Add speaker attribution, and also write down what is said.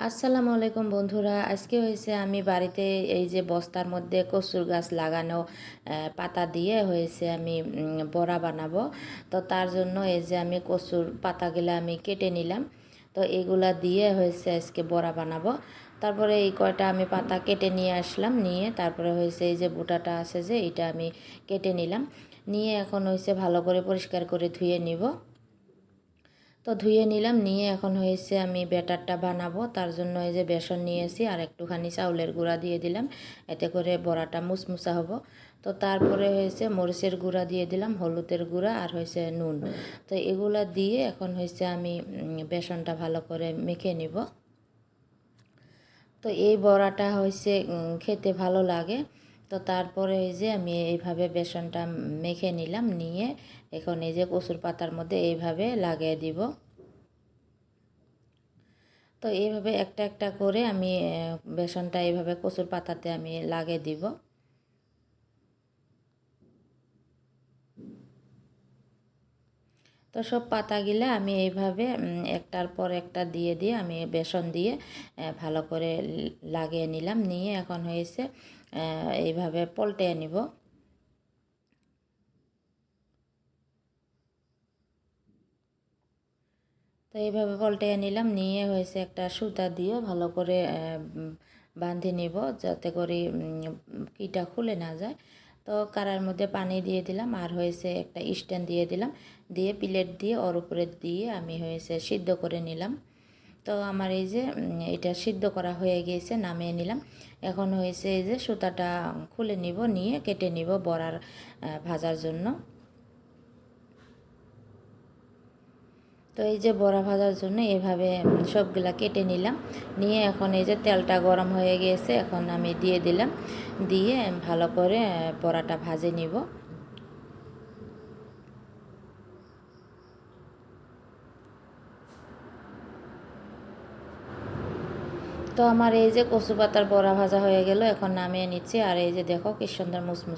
Speaker 1: আসসালামু আলাইকুম বন্ধুরা, আজকে হয়েছে আমি বাড়িতে এই যে বস্তার মধ্যে কচুর গাছ লাগানো পাতা দিয়ে হয়েছে আমি বড়া বানাবো। তো তার জন্য এই যে আমি কচুর পাতাগুলা আমি কেটে নিলাম। তো এগুলা দিয়ে হয়েছে আজকে বড়া বানাবো। তারপরে এই কয়টা আমি পাতা কেটে নিয়ে আসলাম, নিয়ে তারপরে হয়েছে এই যে বুটাটা আছে যে এটা আমি কেটে নিলাম, নিয়ে এখন হয়েছে ভালো করে পরিষ্কার করে ধুয়ে নিব। তো ধুয়ে নিলাম, নিয়ে এখন হয়েছে আমি ব্যাটারটা বানাবো। তার জন্য এই যে বেসন নিয়েছি আর একটুখানি চাউলের গুঁড়া দিয়ে দিলাম, এতে করে বড়াটা মুসমুসা হবো। তো তারপরে হয়েছে মরিচের গুঁড়া দিয়ে দিলাম, হলুদের গুঁড়া আর হয়েছে নুন। তো এগুলা দিয়ে এখন হয়েছে আমি বেসনটা ভালো করে মেখে নিব। তো এই বড়াটা হয়েছে খেতে ভালো লাগে। তো তারপরে এই যে আমি এইভাবে বেসনটা মেখে নিলাম, নিয়ে এখন এই যে কচুর পাতার মধ্যে এইভাবে লাগিয়ে দিব। তো এইভাবে একটা একটা করে আমি বেসনটা এইভাবে কচুর পাতাতে আমি লাগিয়ে দিব। তো সব পাতাগুলো আমি এইভাবে একটার পর একটা দিয়ে দিয়ে আমি বেসন দিয়ে ভালো করে লাগিয়ে নিলাম, নিয়ে এখন হয়েছে এইভাবে পল্টে নিব। তো এইভাবে পল্টে নিলাম, নিয়ে হয়েছে একটা সুতা দিয়ে ভালো করে বাঁধে নিব, যাতে করে কিটা খুলে না যায়। তো কড়াইয়ের মধ্যে পানি দিয়ে দিলাম আর হয়েছে একটা স্ট্যান্ড দিয়ে দিলাম, দিয়ে প্লেট দিয়ে ওর উপরে দিয়ে আমি হয়েছে সিদ্ধ করে নিলাম। তো আমার এই যে এটা সিদ্ধ করা হয়ে গিয়েছে, নামিয়ে নিলাম। এখন হয়েছে এই যে সুতাটা খুলে নিব, নিয়ে কেটে নিব বড়ার ভাজার জন্য। তো এই যে বড়া ভাজার জন্য এভাবে সবগুলা কেটে নিলাম, নিয়ে এখন এই যে তেলটা গরম হয়ে গিয়েছে, এখন আমি দিয়ে দিলাম, দিয়ে ভালো করে বড়াটা ভাজে নিব। তো আমার এই যে কচু পাতার বড়া ভাজা হয়ে গেল, এখন নামিয়ে নিচ্ছি। আর এই যে দেখো কি সুন্দর মুসমুস